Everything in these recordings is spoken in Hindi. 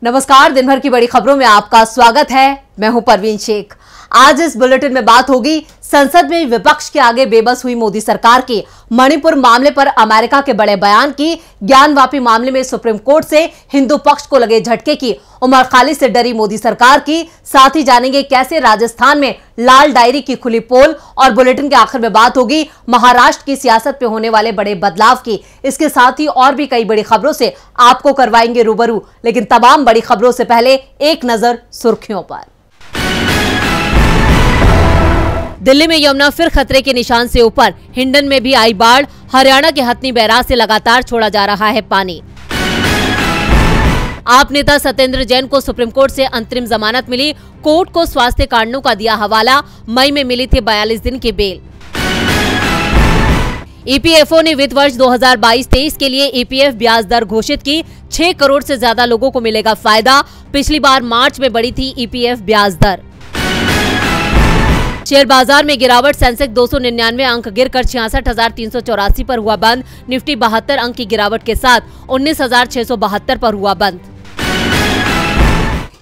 नमस्कार, दिन भर की बड़ी खबरों में आपका स्वागत है। मैं हूं परवीन शेख। आज इस बुलेटिन में बात होगी संसद में विपक्ष के आगे बेबस हुई मोदी सरकार की, मणिपुर मामले पर अमेरिका के बड़े बयान की, ज्ञानवापी मामले में सुप्रीम कोर्ट से हिंदू पक्ष को लगे झटके की, उमर खालिद से डरी मोदी सरकार की, साथ ही जानेंगे कैसे राजस्थान में लाल डायरी की खुली पोल, और बुलेटिन के आखिर में बात होगी महाराष्ट्र की सियासत पे होने वाले बड़े बदलाव की। इसके साथ ही और भी कई बड़ी खबरों से आपको करवाएंगे रूबरू, लेकिन तमाम बड़ी खबरों से पहले एक नजर सुर्खियों पर। दिल्ली में यमुना फिर खतरे के निशान से ऊपर, हिंडन में भी आई बाढ़, हरियाणा के हथनी बैराज से लगातार छोड़ा जा रहा है पानी। आप नेता सत्येंद्र जैन को सुप्रीम कोर्ट से अंतरिम जमानत मिली, कोर्ट को स्वास्थ्य कारणों का दिया हवाला, मई में मिली थी 42 दिन की बेल। ईपीएफओ ने वित्त वर्ष 2022-23 के लिए ईपीएफ ब्याज दर घोषित की, 6 करोड़ से ज्यादा लोगों को मिलेगा फायदा। पिछली बार मार्च में बढ़ी थी ईपीएफ ब्याज दर। शेयर बाजार में गिरावट, सेंसेक्स 299 अंक गिरकर 66,384 पर हुआ बंद। निफ्टी 72 अंक की गिरावट के साथ 19,672 पर हुआ बंद।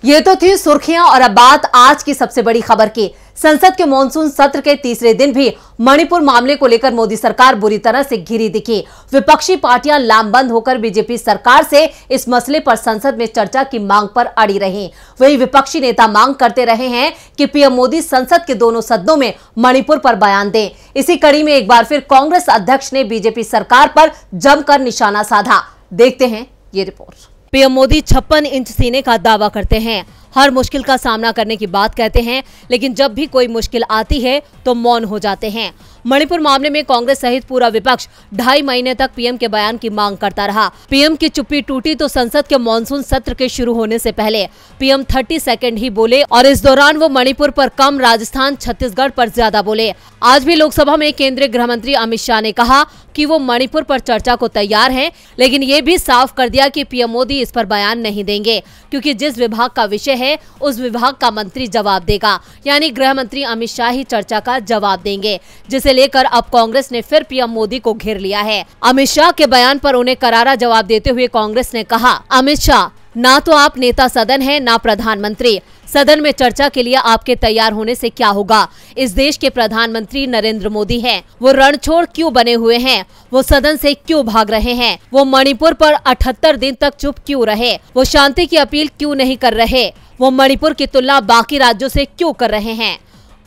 ये तो थी सुर्खियां, और अब बात आज की सबसे बड़ी खबर की। संसद के मॉनसून सत्र के तीसरे दिन भी मणिपुर मामले को लेकर मोदी सरकार बुरी तरह से घिरी दिखी। विपक्षी पार्टियां लामबंद होकर बीजेपी सरकार से इस मसले पर संसद में चर्चा की मांग पर अड़ी रहीं। वहीं विपक्षी नेता मांग करते रहे हैं कि पीएम मोदी संसद के दोनों सदनों में मणिपुर पर बयान दें। इसी कड़ी में एक बार फिर कांग्रेस अध्यक्ष ने बीजेपी सरकार पर जमकर निशाना साधा। देखते हैं ये रिपोर्ट। पीएम मोदी 56 इंच सीने का दावा करते हैं, हर मुश्किल का सामना करने की बात कहते हैं, लेकिन जब भी कोई मुश्किल आती है तो मौन हो जाते हैं। मणिपुर मामले में कांग्रेस सहित पूरा विपक्ष 2.5 महीने तक पीएम के बयान की मांग करता रहा। पीएम की चुप्पी टूटी तो संसद के मॉनसून सत्र के शुरू होने से पहले पीएम 30 सेकंड ही बोले, और इस दौरान वो मणिपुर पर कम, राजस्थान छत्तीसगढ़ पर ज्यादा बोले। आज भी लोकसभा में केंद्रीय गृह मंत्री अमित शाह ने कहा कि वो मणिपुर पर चर्चा को तैयार हैं, लेकिन ये भी साफ कर दिया कि पीएम मोदी इस पर बयान नहीं देंगे, क्योंकि जिस विभाग का विषय है उस विभाग का मंत्री जवाब देगा। यानी गृह मंत्री अमित शाह ही चर्चा का जवाब देंगे, जिसे लेकर अब कांग्रेस ने फिर पीएम मोदी को घेर लिया है। अमित शाह के बयान पर उन्हें करारा जवाब देते हुए कांग्रेस ने कहा, अमित शाह, ना तो आप नेता सदन हैं, ना प्रधानमंत्री। सदन में चर्चा के लिए आपके तैयार होने से क्या होगा? इस देश के प्रधानमंत्री नरेंद्र मोदी हैं। वो रण छोड़ क्यों बने हुए हैं? वो सदन से क्यों भाग रहे हैं? वो मणिपुर पर 78 दिन तक चुप क्यों रहे? वो शांति की अपील क्यों नहीं कर रहे? वो मणिपुर की तुलना बाकी राज्यों से क्यों कर रहे हैं?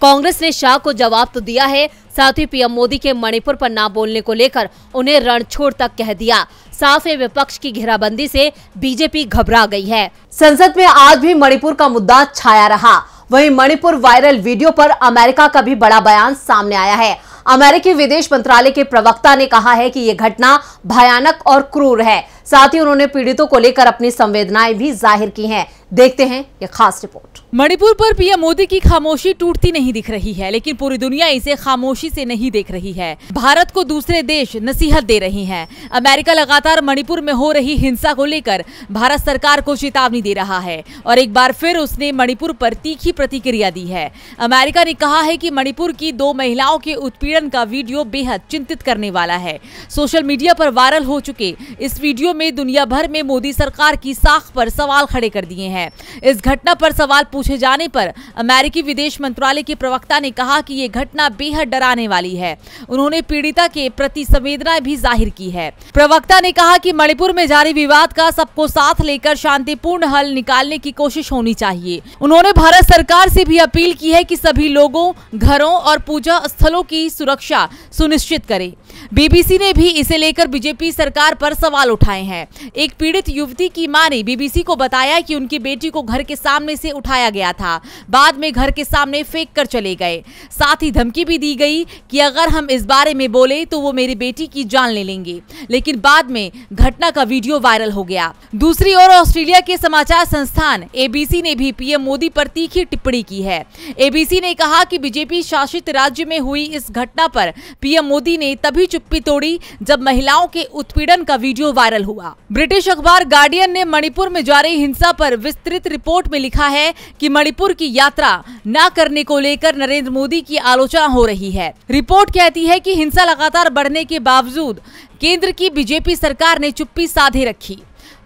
कांग्रेस ने शाह को जवाब तो दिया है, साथ ही पीएम मोदी के मणिपुर पर ना बोलने को लेकर उन्हें रणछोड़ तक कह दिया। साफ है, विपक्ष की घेराबंदी से बीजेपी घबरा गई है। संसद में आज भी मणिपुर का मुद्दा छाया रहा। वहीं मणिपुर वायरल वीडियो पर अमेरिका का भी बड़ा बयान सामने आया है। अमेरिकी विदेश मंत्रालय के प्रवक्ता ने कहा है कि यह घटना भयानक और क्रूर है। साथ ही उन्होंने पीड़ितों को लेकर अपनी संवेदनाएं भी जाहिर की हैं। देखते हैं ये खास रिपोर्ट। मणिपुर पर पीएम मोदी की खामोशी टूटती नहीं दिख रही है, लेकिन पूरी दुनिया इसे खामोशी से नहीं देख रही है। भारत को दूसरे देश नसीहत दे रही हैं। अमेरिका लगातार मणिपुर में हो रही हिंसा को लेकर भारत सरकार को चेतावनी दे रहा है, और एक बार फिर उसने मणिपुर पर तीखी प्रतिक्रिया दी है। अमेरिका ने कहा है कि मणिपुर की 2 महिलाओं के उत्पीड़न का वीडियो बेहद चिंतित करने वाला है। सोशल मीडिया पर वायरल हो चुके इस वीडियो में दुनिया भर में मोदी सरकार की साख पर सवाल खड़े कर दिए हैं। इस घटना पर सवाल पूछे जाने पर अमेरिकी विदेश मंत्रालय के प्रवक्ता ने कहा कि ये घटना बेहद डराने वाली है। उन्होंने पीड़िता के प्रति संवेदनाएं भी जाहिर की है। प्रवक्ता ने कहा कि मणिपुर में जारी विवाद का सबको साथ लेकर शांतिपूर्ण हल निकालने की कोशिश होनी चाहिए। उन्होंने भारत सरकार से भी अपील की है कि सभी लोगों, घरों और पूजा स्थलों की सुरक्षा सुनिश्चित करें। बीबीसी ने भी इसे लेकर बीजेपी सरकार पर सवाल उठाए हैं। एक पीड़ित युवती की मां ने बीबीसी को बताया कि उनकी बेटी को घर के सामने से उठाया गया था, बाद में घर के सामने फेंक कर चले गए। साथ ही धमकी भी दी गई कि अगर हम इस बारे में बोले तो वो मेरी बेटी की जान ले लेंगे। लेकिन बाद में घटना का वीडियो वायरल हो गया। दूसरी ओर ऑस्ट्रेलिया के समाचार संस्थान एबीसी ने भी पीएम मोदी पर तीखी टिप्पणी की है। एबीसी ने कहा कि बीजेपी शासित राज्य में हुई इस घटना पर पीएम मोदी ने तभी चुप्पी तोड़ी जब महिलाओं के उत्पीड़न का वीडियो वायरल हुआ। ब्रिटिश अखबार गार्डियन ने मणिपुर में जारी हिंसा पर विस्तृत रिपोर्ट में लिखा है कि मणिपुर की यात्रा न करने को लेकर नरेंद्र मोदी की आलोचना हो रही है। रिपोर्ट कहती है कि हिंसा लगातार बढ़ने के बावजूद केंद्र की बीजेपी सरकार ने चुप्पी साधे रखी।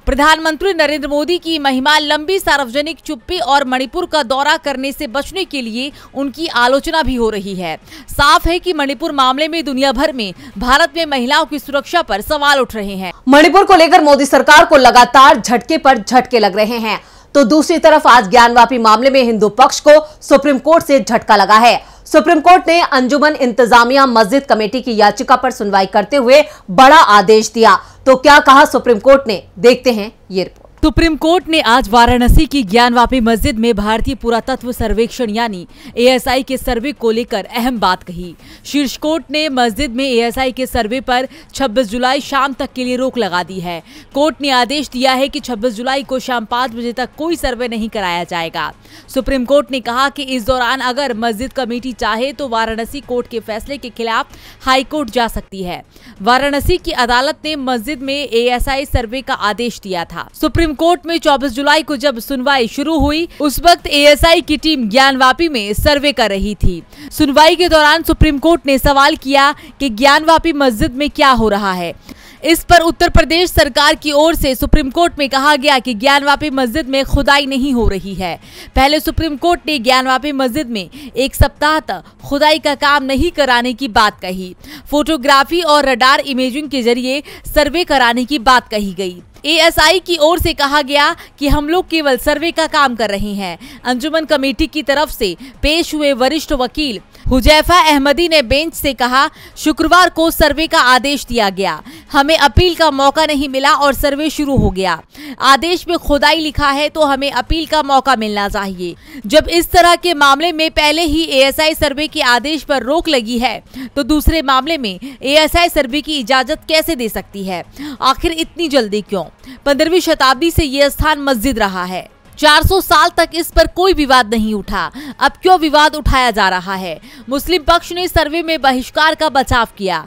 प्रधानमंत्री नरेंद्र मोदी की महिमा लंबी सार्वजनिक चुप्पी और मणिपुर का दौरा करने से बचने के लिए उनकी आलोचना भी हो रही है। साफ है कि मणिपुर मामले में दुनिया भर में भारत में महिलाओं की सुरक्षा पर सवाल उठ रहे हैं। मणिपुर को लेकर मोदी सरकार को लगातार झटके पर झटके लग रहे हैं, तो दूसरी तरफ आज ज्ञानवापी मामले में हिंदू पक्ष को सुप्रीम कोर्ट से झटका लगा है। सुप्रीम कोर्ट ने अंजुमन इंतजामिया मस्जिद कमेटी की याचिका पर सुनवाई करते हुए बड़ा आदेश दिया। तो क्या कहा सुप्रीम कोर्ट ने, देखते हैं ये रिपोर्ट। सुप्रीम कोर्ट ने आज वाराणसी की ज्ञानवापी मस्जिद में भारतीय पुरातत्व सर्वेक्षण यानी ASI के सर्वे को लेकर अहम बात कही। शीर्ष कोर्ट ने मस्जिद में ASI के सर्वे पर 26 जुलाई शाम तक के लिए रोक लगा दी है। कोर्ट ने आदेश दिया है कि 26 जुलाई को शाम 5 बजे तक कोई सर्वे नहीं कराया जाएगा। सुप्रीम कोर्ट ने कहा कि इस दौरान अगर मस्जिद कमेटी चाहे तो वाराणसी कोर्ट के फैसले के खिलाफ हाई कोर्ट जा सकती है। वाराणसी की अदालत ने मस्जिद में ASI सर्वे का आदेश दिया था। सुप्रीम कोर्ट में 24 जुलाई को जब सुनवाई शुरू हुई, उस वक्त ASI की टीम ज्ञानवापी में सर्वे कर रही थी। सुनवाई के दौरान सुप्रीम कोर्ट ने सवाल किया कि ज्ञानवापी मस्जिद में क्या हो रहा है। इस पर उत्तर प्रदेश सरकार की ओर से सुप्रीम कोर्ट में कहा गया कि ज्ञानवापी मस्जिद में खुदाई नहीं हो रही है। पहले सुप्रीम कोर्ट ने ज्ञानवापी मस्जिद में 1 सप्ताह तक खुदाई का काम नहीं कराने की बात कही। फोटोग्राफी और रडार इमेजिंग के जरिए सर्वे कराने की बात कही गई। ASI की ओर से कहा गया कि हम लोग केवल सर्वे का काम कर रहे हैं। अंजुमन कमेटी की तरफ से पेश हुए वरिष्ठ वकील हुजैफा अहमदी ने बेंच से कहा, शुक्रवार को सर्वे का आदेश दिया गया, हमें अपील का मौका नहीं मिला और सर्वे शुरू हो गया। आदेश में खुदाई लिखा है तो हमें अपील का मौका मिलना चाहिए। जब इस तरह के मामले में पहले ही ASI सर्वे के आदेश पर रोक लगी है तो दूसरे मामले में ASI सर्वे की इजाजत कैसे दे सकती है? आखिर इतनी जल्दी क्यों? 15वीं शताब्दी से यह स्थान मस्जिद रहा है। 400 साल तक इस पर कोई विवाद नहीं उठा, अब क्यों विवाद उठाया जा रहा है? मुस्लिम पक्ष ने सर्वे में बहिष्कार का बचाव किया।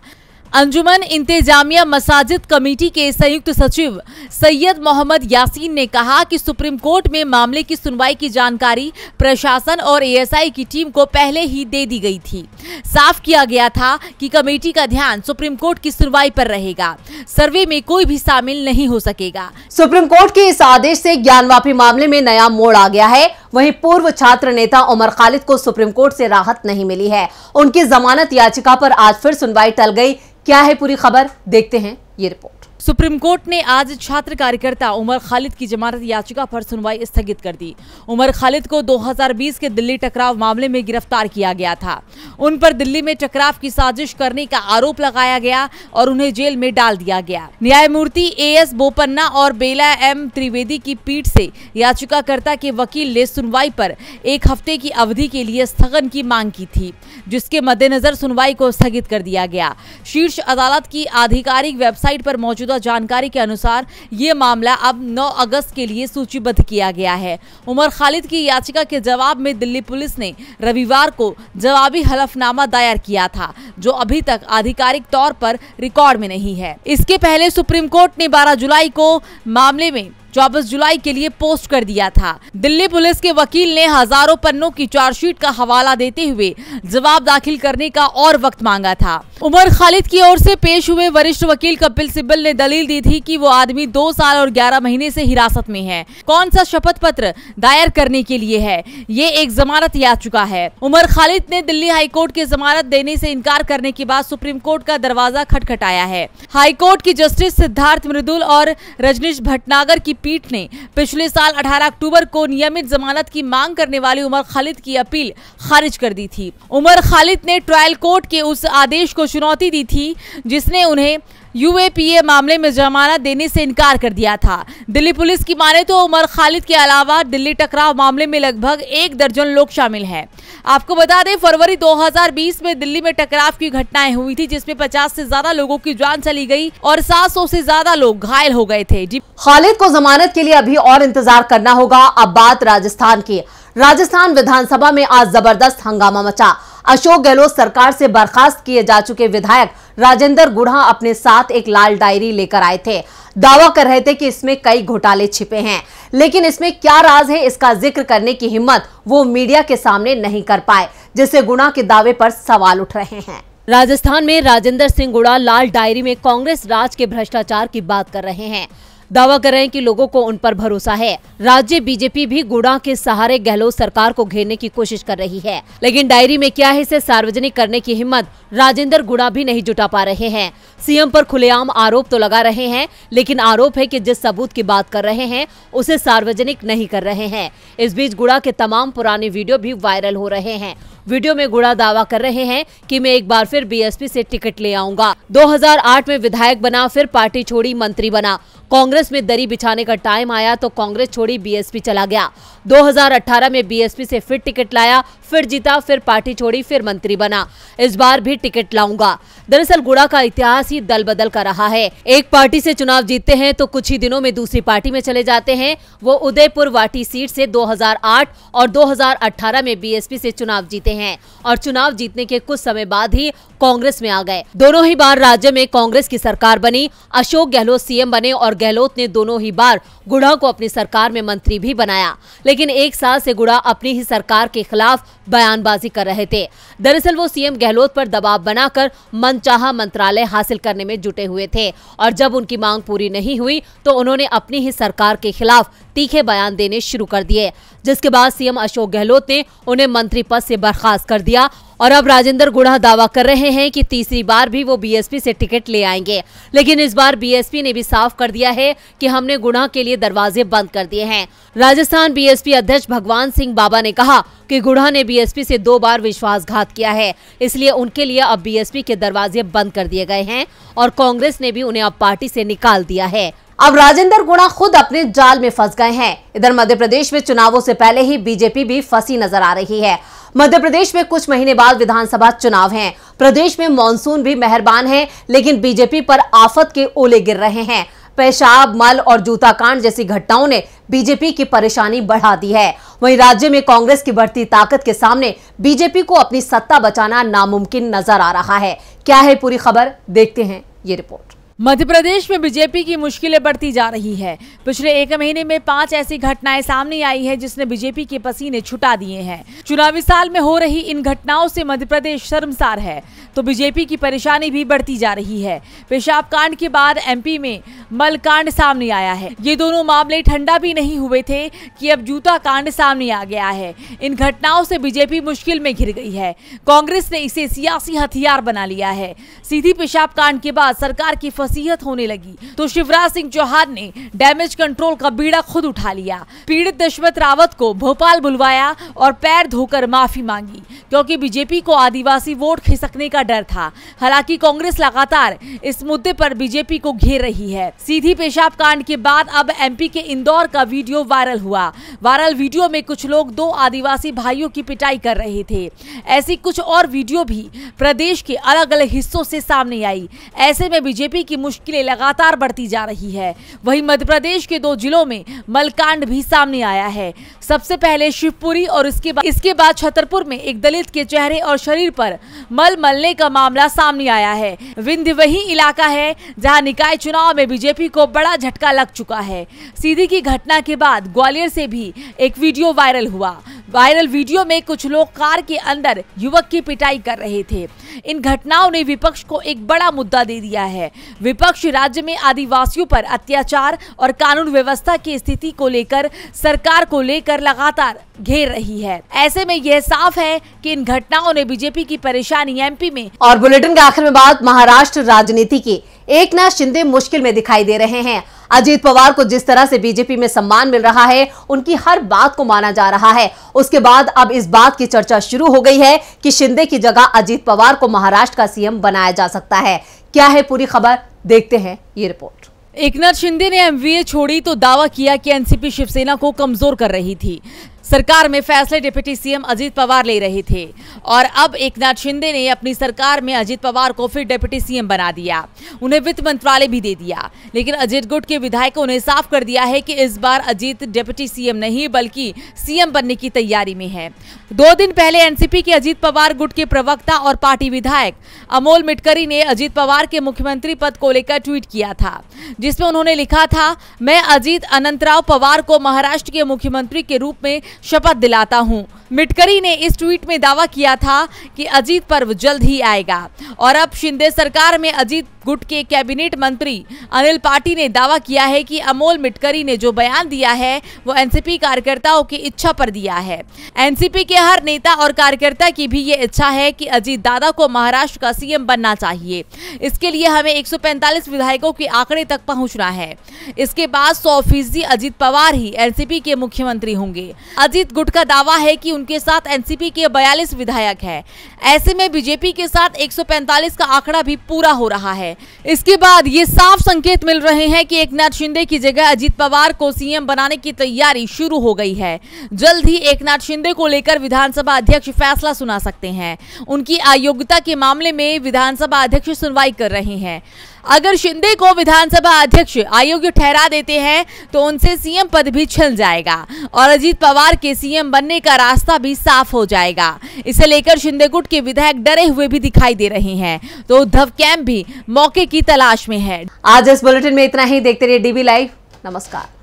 अंजुमन इंतजामिया मसाजिद कमेटी के संयुक्त सचिव सैयद मोहम्मद यासीन ने कहा कि सुप्रीम कोर्ट में मामले की सुनवाई की जानकारी प्रशासन और ASI की टीम को पहले ही दे दी गई थी। साफ किया गया था कि कमेटी का ध्यान सुप्रीम कोर्ट की सुनवाई पर रहेगा, सर्वे में कोई भी शामिल नहीं हो सकेगा। सुप्रीम कोर्ट के इस आदेश से ज्ञानवापी मामले में नया मोड़ आ गया है। वहीं पूर्व छात्र नेता उमर खालिद को सुप्रीम कोर्ट से राहत नहीं मिली है। उनकी जमानत याचिका पर आज फिर सुनवाई टल गई। क्या है पूरी खबर, देखते हैं ये रिपोर्ट। सुप्रीम कोर्ट ने आज छात्र कार्यकर्ता उमर खालिद की जमानत याचिका पर सुनवाई स्थगित कर दी। उमर खालिद को 2020 के दिल्ली टकराव मामले में गिरफ्तार किया गया था। उन पर दिल्ली में टकराव की साजिश करने का आरोप लगाया गया और उन्हें जेल में डाल दिया गया। न्यायमूर्ति AS बोपन्ना और बेला M त्रिवेदी की पीठ से याचिकाकर्ता के वकील ने सुनवाई पर 1 हफ्ते की अवधि के लिए स्थगन की मांग की थी, जिसके मद्देनजर सुनवाई को स्थगित कर दिया गया। शीर्ष अदालत की आधिकारिक वेबसाइट पर मौजूदा जानकारी के अनुसार ये मामला अब 9 अगस्त के लिए सूचीबद्ध किया गया है। उमर खालिद की याचिका के जवाब में दिल्ली पुलिस ने रविवार को जवाबी हलफनामा दायर किया था, जो अभी तक आधिकारिक तौर पर रिकॉर्ड में नहीं है। इसके पहले सुप्रीम कोर्ट ने 12 जुलाई को मामले में 24 जुलाई के लिए पोस्ट कर दिया था। दिल्ली पुलिस के वकील ने हजारों पन्नों की चार्जशीट का हवाला देते हुए जवाब दाखिल करने का और वक्त मांगा था। उमर खालिद की ओर से पेश हुए वरिष्ठ वकील कपिल सिब्बल ने दलील दी थी कि वो आदमी 2 साल और 11 महीने से हिरासत में है। कौन सा शपथ पत्र दायर करने के लिए है? ये एक जमानत याचिका है। उमर खालिद ने दिल्ली हाईकोर्ट के जमानत देने से इनकार करने के बाद सुप्रीम कोर्ट का दरवाजा खटखटाया है। हाईकोर्ट की जस्टिस सिद्धार्थ मृदुल और रजनीश भटनागर की पीठ ने पिछले साल 18 अक्टूबर को नियमित जमानत की मांग करने वाली उमर खालिद की अपील खारिज कर दी थी। उमर खालिद ने ट्रायल कोर्ट के उस आदेश को चुनौती दी थी जिसने उन्हें UAPA मामले में जमानत देने से इनकार कर दिया था। दिल्ली पुलिस की माने तो उमर खालिद के अलावा दिल्ली टकराव मामले में लगभग 1 दर्जन लोग शामिल हैं। आपको बता दें, फरवरी 2020 में दिल्ली में टकराव की घटनाएं हुई थी, जिसमें 50 से ज्यादा लोगों की जान चली गई और 700 से ज्यादा लोग घायल हो गए थे। खालिद को जमानत के लिए अभी और इंतजार करना होगा। अब बात राजस्थान की। राजस्थान विधानसभा में आज जबरदस्त हंगामा मचा। अशोक गहलोत सरकार से बर्खास्त किए जा चुके विधायक राजेंद्र गुढ़ा अपने साथ एक लाल डायरी लेकर आए थे। दावा कर रहे थे कि इसमें कई घोटाले छिपे हैं, लेकिन इसमें क्या राज है इसका जिक्र करने की हिम्मत वो मीडिया के सामने नहीं कर पाए, जिससे गुढ़ा के दावे पर सवाल उठ रहे हैं। राजस्थान में राजेंद्र सिंह गुढ़ा लाल डायरी में कांग्रेस राज के भ्रष्टाचार की बात कर रहे हैं। दावा कर रहे हैं कि लोगों को उन पर भरोसा है। राज्य बीजेपी भी गुड़ा के सहारे गहलोत सरकार को घेरने की कोशिश कर रही है, लेकिन डायरी में क्या है इसे सार्वजनिक करने की हिम्मत राजेंद्र गुड़ा भी नहीं जुटा पा रहे हैं। सीएम पर खुलेआम आरोप तो लगा रहे हैं, लेकिन आरोप है कि जिस सबूत की बात कर रहे हैं उसे सार्वजनिक नहीं कर रहे हैं। इस बीच गुड़ा के तमाम पुराने वीडियो भी वायरल हो रहे हैं। वीडियो में गुड़ा दावा कर रहे हैं कि मैं एक बार फिर बीएसपी से टिकट ले आऊंगा। 2008 में विधायक बना, फिर पार्टी छोड़ी, मंत्री बना। कांग्रेस में दरी बिछाने का टाइम आया तो कांग्रेस छोड़ी, बीएसपी चला गया। 2018 में बीएसपी से फिर टिकट लाया, फिर जीता, फिर पार्टी छोड़ी, फिर मंत्री बना। इस बार भी टिकट लाऊंगा। दरअसल गुड़ा का इतिहास ही दल बदल कर रहा है। एक पार्टी से चुनाव जीतते हैं तो कुछ ही दिनों में दूसरी पार्टी में चले जाते हैं। वो उदयपुर वाटी सीट से 2008 और 2018 में बीएसपी से चुनाव जीते हैं और चुनाव जीतने के कुछ समय बाद ही कांग्रेस में आ गए। दोनों ही बार राज्य में कांग्रेस की सरकार बनी। अशोक गहलोत सीएम बने और गहलोत ने दोनों ही बार गुड़ा को अपनी सरकार में मंत्री भी बनाया, लेकिन एक साल से गुड़ा अपनी ही सरकार के खिलाफ बयानबाजी कर रहे थे। दरअसल वो सीएम गहलोत पर दबाव बनाकर मनचाहा मंत्रालय हासिल करने में जुटे हुए थे और जब उनकी मांग पूरी नहीं हुई तो उन्होंने अपनी ही सरकार के खिलाफ तीखे बयान देने शुरू कर दिए, जिसके बाद सीएम अशोक गहलोत ने उन्हें मंत्री पद से बर्खास्त कर दिया। और अब राजेंद्र गुड़ा दावा कर रहे हैं कि तीसरी बार भी वो बीएसपी से टिकट ले आएंगे, लेकिन इस बार बीएसपी ने भी साफ कर दिया है कि हमने गुड़ा के लिए दरवाजे बंद कर दिए हैं। राजस्थान बीएसपी अध्यक्ष भगवान सिंह बाबा ने कहा कि गुड़ा ने बीएसपी से 2 बार विश्वासघात किया है, इसलिए उनके लिए अब बीएसपी के दरवाजे बंद कर दिए गए हैं और कांग्रेस ने भी उन्हें अब पार्टी से निकाल दिया है। अब राजेंद्र गुड़ा खुद अपने जाल में फंस गए हैं। इधर मध्य प्रदेश में चुनावों से पहले ही बीजेपी भी फंसी नजर आ रही है। मध्य प्रदेश में कुछ महीने बाद विधानसभा चुनाव हैं। प्रदेश में मॉनसून भी मेहरबान है, लेकिन बीजेपी पर आफत के ओले गिर रहे हैं। पेशाब, मल और जूता कांड जैसी घटनाओं ने बीजेपी की परेशानी बढ़ा दी है। वहीं राज्य में कांग्रेस की बढ़ती ताकत के सामने बीजेपी को अपनी सत्ता बचाना नामुमकिन नजर आ रहा है। क्या है पूरी खबर, देखते हैं ये रिपोर्ट। मध्य प्रदेश में बीजेपी की मुश्किलें बढ़ती जा रही है। पिछले 1 महीने में 5 ऐसी घटनाएं सामने आई है जिसने बीजेपी के पसीने छुटा दिए हैं। चुनावी साल में हो रही इन घटनाओं से मध्य प्रदेश शर्मसार है तो बीजेपी की परेशानी भी बढ़ती जा रही है। पेशाब कांड के बाद एमपी में मल कांड सामने आया है। ये दोनों मामले ठंडा भी नहीं हुए थे कि अब जूता कांड सामने आ गया है। इन घटनाओं से बीजेपी मुश्किल में घिर गई है। कांग्रेस ने इसे सियासी हथियार बना लिया है। सीधी पेशाब कांड के बाद सरकार की फसीहत होने लगी तो शिवराज सिंह चौहान ने डैमेज कंट्रोल का बीड़ा खुद उठा लिया। पीड़ित दशरथ रावत को भोपाल बुलवाया और पैर धोकर माफी मांगी, क्योंकि बीजेपी को आदिवासी वोट खिसकने का डर था। हालांकि कांग्रेस लगातार इस मुद्दे पर बीजेपी को घेर रही है। सीधी पेशाब कांड के बाद अब एमपी के इंदौर का वीडियो वायरल हुआ। वायरल वीडियो में कुछ लोग 2 आदिवासी भाइयों की पिटाई कर रहे थे। ऐसी कुछ और वीडियो भी प्रदेश के अलग अलग हिस्सों से सामने आई। ऐसे में बीजेपी की मुश्किलें लगातार बढ़ती जा रही है। वहीं मध्य प्रदेश के 2 जिलों में मलकांड भी सामने आया है। सबसे पहले शिवपुरी और इसके बाद छतरपुर में एक दलित के चेहरे और शरीर पर मल मलने का मामला सामने आया है। विंध्य वही इलाका है जहां निकाय चुनाव में बीजेपी को बड़ा झटका लग चुका है। सीधी की घटना के बाद ग्वालियर से भी एक वीडियो वायरल हुआ। वायरल वीडियो में कुछ लोग कार के अंदर युवक की पिटाई कर रहे थे। इन घटनाओं ने विपक्ष को एक बड़ा मुद्दा दे दिया है। विपक्ष राज्य में आदिवासियों पर अत्याचार और कानून व्यवस्था की स्थिति को लेकर सरकार को लेकर लगातार घेर रही है। ऐसे में यह साफ है कि इन घटनाओं ने बीजेपी की परेशानी एमपी में। और बुलेटिन के आखिर में बात महाराष्ट्र राजनीति की। एकनाथ शिंदे मुश्किल में दिखाई दे रहे हैं। अजीत पवार को जिस तरह से बीजेपी में सम्मान मिल रहा है, उनकी हर बात को माना जा रहा है। उसके बाद अब इस बात की चर्चा शुरू हो गई है कि शिंदे की जगह अजीत पवार को महाराष्ट्र का सीएम बनाया जा सकता है। क्या है पूरी खबर, देखते हैं ये रिपोर्ट। एकनाथ शिंदे ने एमवीए छोड़ी तो दावा किया कि एनसीपी शिवसेना को कमजोर कर रही थी। सरकार में फैसले डिप्टी सीएम अजीत पवार ले रहे थे और अब एकनाथ शिंदे ने अपनी सरकार में अजीत पवार को फिर डिप्टी सीएम बना दिया। उन्हें वित्त मंत्रालय भी दे दिया। लेकिन अजीत गुट के विधायकों ने साफ कर दिया है कि इस बार अजीत डिप्टी सीएम नहीं बल्कि सीएम बनने की तैयारी में है। 2 दिन पहले एनसीपी के अजीत पवार गुट के प्रवक्ता और पार्टी विधायक अमोल मिटकरी ने अजीत पवार के मुख्यमंत्री पद को लेकर ट्वीट किया था, जिसमें उन्होंने लिखा था, मैं अजीत अनंतराव पवार को महाराष्ट्र के मुख्यमंत्री के रूप में शपथ दिलाता हूं। मिटकरी ने इस ट्वीट में दावा किया था कि अजीत पर्व जल्द ही आएगा और अब शिंदे सरकार में अजीत गुट के कैबिनेट मंत्री अनिल पाटी ने दावा किया है कि अमोल मिटकरी ने जो बयान दिया है वो एनसीपी कार्यकर्ताओं की इच्छा पर दिया है। एनसीपी के हर नेता और कार्यकर्ता की भी ये इच्छा है कि अजीत दादा को महाराष्ट्र का सीएम बनना चाहिए। इसके लिए हमें 145 विधायकों के आंकड़े तक पहुंचना है। इसके बाद 100% अजीत पवार ही एनसीपी के मुख्यमंत्री होंगे। अजीत गुट का दावा है कि उनके साथ एनसीपी के 42 विधायक हैं। ऐसे में बीजेपी के साथ 145 का आंकड़ा भी पूरा हो रहा है। इसके बाद ये साफ संकेत मिल रहे हैं कि एकनाथ शिंदे की जगह अजीत पवार को सीएम बनाने की तैयारी शुरू हो गई है। जल्द ही एकनाथ शिंदे को लेकर विधानसभा अध्यक्ष फैसला सुना सकते हैं। उनकी अयोग्यता के मामले में विधानसभा अध्यक्ष सुनवाई कर रहे हैं। अगर शिंदे को विधानसभा अध्यक्ष अयोग्य ठहरा देते हैं तो उनसे सीएम पद भी छिन जाएगा और अजीत पवार के सीएम बनने का रास्ता भी साफ हो जाएगा। इसे लेकर शिंदे गुट के विधायक डरे हुए भी दिखाई दे रहे हैं, तो उद्धव कैंप भी मौके की तलाश में है। आज इस बुलेटिन में इतना ही। देखते रहिए डीबी लाइव। नमस्कार।